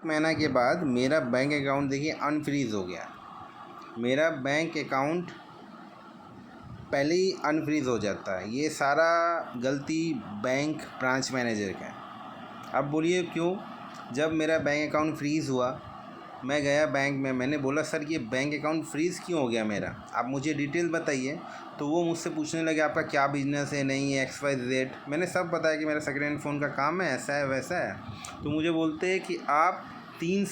महीना के बाद मेरा बैंक अकाउंट देखिए अनफ्रीज़ हो गया। मेरा बैंक अकाउंट पहले ही अनफ्रीज़ हो जाता है। ये सारा गलती बैंक ब्रांच मैनेजर का है। अब बोलिए क्यों? जब मेरा बैंक अकाउंट फ्रीज़ हुआ, मैं गया बैंक में, मैंने बोला सर ये बैंक अकाउंट फ्रीज़ क्यों हो गया मेरा, आप मुझे डिटेल बताइए। तो वो मुझसे पूछने लगे आपका क्या बिज़नेस है, नहीं है, XYZ। मैंने सब बताया कि मेरा सेकेंड हैंड फ़ोन का काम है, ऐसा है वैसा है। तो मुझे बोलते हैं कि आप 3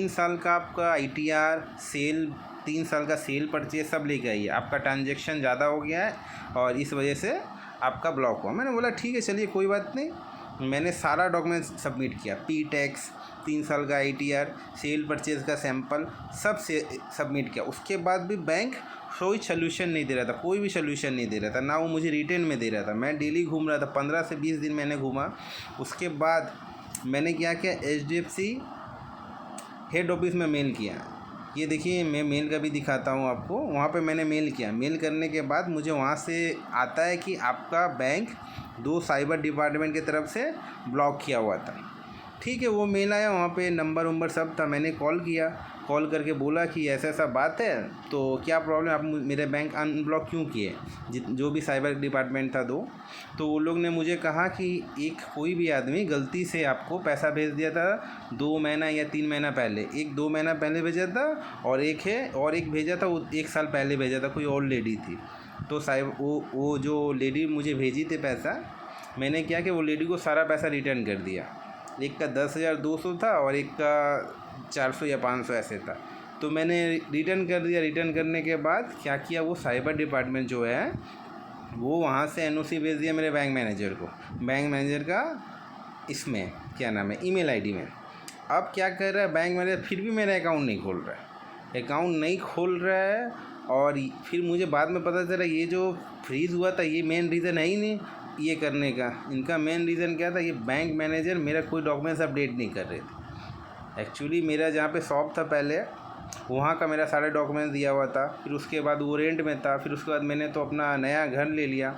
साल का आपका ITR सेल, 3 साल का सेल परचेज सब लेके आइए, आपका ट्रांजेक्शन ज़्यादा हो गया है और इस वजह से आपका ब्लॉक हुआ। मैंने बोला ठीक है चलिए कोई बात नहीं। मैंने सारा डॉक्यूमेंट सबमिट किया, P-टैक्स, 3 साल का ITR, सेल परचेज़ का सैंपल सब से सबमिट किया। उसके बाद भी बैंक कोई सोल्यूशन नहीं दे रहा था, कोई भी सोल्यूशन नहीं दे रहा था, ना वो मुझे रिटर्न में दे रहा था। मैं डेली घूम रहा था, 15 से 20 दिन मैंने घूमा। उसके बाद मैंने क्या किया, HDFC हेड ऑफिस में मेल किया। ये देखिए मैं मेल का भी दिखाता हूँ आपको। वहाँ पे मैंने मेल किया। मेल करने के बाद मुझे वहाँ से आता है कि आपका बैंक 2 साइबर डिपार्टमेंट की तरफ से ब्लॉक किया हुआ था। ठीक है, वो मेल आया, वहाँ पे नंबर वंबर सब था। मैंने कॉल किया, कॉल करके बोला कि ऐसा ऐसा बात है, तो क्या प्रॉब्लम, आप मेरे बैंक अनब्लॉक क्यों किए, जो भी साइबर डिपार्टमेंट था 2। तो वो लोग ने मुझे कहा कि एक कोई भी आदमी गलती से आपको पैसा भेज दिया था 2 महीना या 3 महीना पहले। एक 2 महीना पहले भेजा था और एक भेजा था वो 1 साल पहले भेजा था, कोई और लेडी थी। तो वो जो लेडी मुझे भेजी थी पैसा, मैंने क्या कि वो लेडी को सारा पैसा रिटर्न कर दिया। एक का 10,200 था और एक का 400 या 500 ऐसे था। तो मैंने रिटर्न कर दिया। रिटर्न करने के बाद क्या किया, वो साइबर डिपार्टमेंट जो है वो वहाँ से NOC भेज दिया मेरे बैंक मैनेजर को। बैंक मैनेजर का इसमें क्या नाम है, ईमेल ID में। अब क्या कर रहा है बैंक मैनेजर, फिर भी मेरा अकाउंट नहीं खोल रहा है, अकाउंट नहीं खोल रहा है। और फिर मुझे बाद में पता चला ये जो फ्रीज़ हुआ था ये मेन रीज़न है ही नहीं ये करने का। इनका मेन रीज़न क्या था, ये बैंक मैनेजर मेरा कोई डॉक्यूमेंट्स अपडेट नहीं कर रहे थे। एक्चुअली मेरा जहाँ पे शॉप था पहले, वहाँ का मेरा सारे डॉक्यूमेंट्स दिया हुआ था। फिर उसके बाद वो रेंट में था। फिर उसके बाद मैंने तो अपना नया घर ले लिया।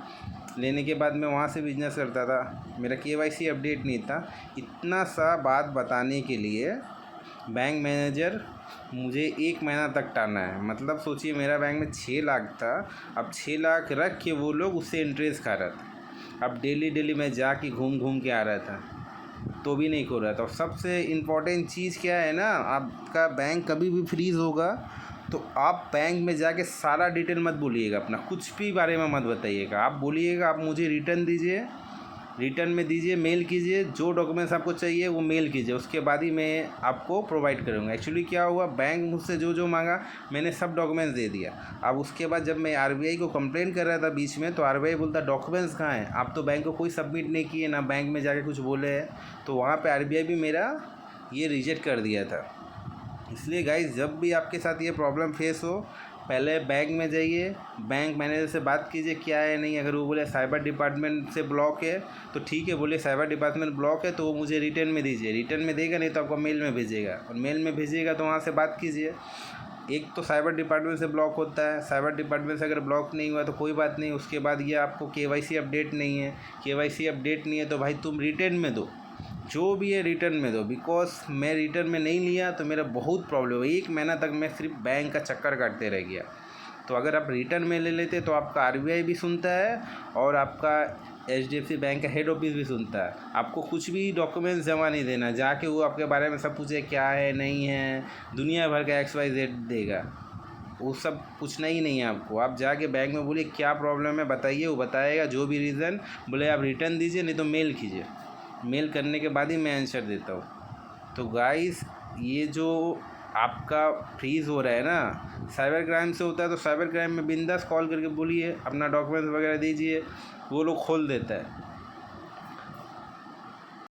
लेने के बाद मैं वहाँ से बिजनेस करता था, मेरा KYC अपडेट नहीं था। इतना सा बात बताने के लिए बैंक मैनेजर मुझे 1 महीना तक टाना है। मतलब सोचिए मेरा बैंक में 6 लाख था, अब 6 लाख रख के वो लोग उससे इंटरेस्ट खा रहा था। अब डेली मैं जाके घूम के आ रहा था तो भी नहीं खोल रहा था। और सबसे इम्पॉर्टेंट चीज़ क्या है ना, आपका बैंक कभी भी फ्रीज़ होगा तो आप बैंक में जाके सारा डिटेल मत बोलिएगा, अपना कुछ भी बारे में मत बताइएगा। आप बोलिएगा आप मुझे रिटर्न दीजिए, रिटर्न में दीजिए, मेल कीजिए, जो डॉक्यूमेंट्स आपको चाहिए वो मेल कीजिए, उसके बाद ही मैं आपको प्रोवाइड करूँगा। एक्चुअली क्या हुआ, बैंक मुझसे जो मांगा मैंने सब डॉक्यूमेंट्स दे दिया। अब उसके बाद जब मैं RBI को कंप्लेंट कर रहा था बीच में, तो RBI बोलता डॉक्यूमेंट्स कहाँ हैं, आप तो बैंक को कोई सबमिट नहीं किए, ना बैंक में जाके कुछ बोले हैं। तो वहाँ पर RBI भी मेरा ये रिजेक्ट कर दिया था। इसलिए गाइस जब भी आपके साथ ये प्रॉब्लम फेस हो, पहले बैंक में जाइए, बैंक मैनेजर से बात कीजिए क्या है नहीं। अगर वो बोले साइबर डिपार्टमेंट से ब्लॉक है तो ठीक है, बोले साइबर डिपार्टमेंट ब्लॉक है तो वो मुझे रिटर्न में दीजिए। रिटर्न में देगा नहीं तो आपको मेल में भेजेगा, और मेल में भेजिएगा तो वहाँ से बात कीजिए। एक तो साइबर डिपार्टमेंट से ब्लॉक होता है, साइबर डिपार्टमेंट से अगर ब्लॉक नहीं हुआ तो कोई बात नहीं। उसके बाद ये आपको KYC अपडेट नहीं है, KYC अपडेट नहीं है तो भाई तुम रिटर्न में दो, जो भी है रिटर्न में दो। बिकॉज मैं रिटर्न में नहीं लिया तो मेरा बहुत प्रॉब्लम हुई। 1 महीना तक मैं सिर्फ बैंक का चक्कर काटते रह गया। तो अगर आप रिटर्न में ले लेते तो आपका RBI भी सुनता है और आपका HDFC बैंक का हेड ऑफिस भी सुनता है। आपको कुछ भी डॉक्यूमेंट्स जमा नहीं देना, जाके वो आपके बारे में सब पूछे क्या है नहीं है, दुनिया भर का XYZ देगा, वो सब पूछना ही नहीं है आपको। आप जाके बैंक में बोलिए क्या प्रॉब्लम है बताइए, वो बताएगा जो भी रीज़न बोले। आप रिटर्न दीजिए नहीं तो मेल कीजिए, मेल करने के बाद ही मैं आंसर देता हूँ। तो गाइस ये जो आपका फ्रीज़ हो रहा है ना, साइबर क्राइम से होता है। तो साइबर क्राइम में बिंदास कॉल करके बोलिए, अपना डॉक्यूमेंट्स वगैरह दीजिए, वो लोग खोल देता है।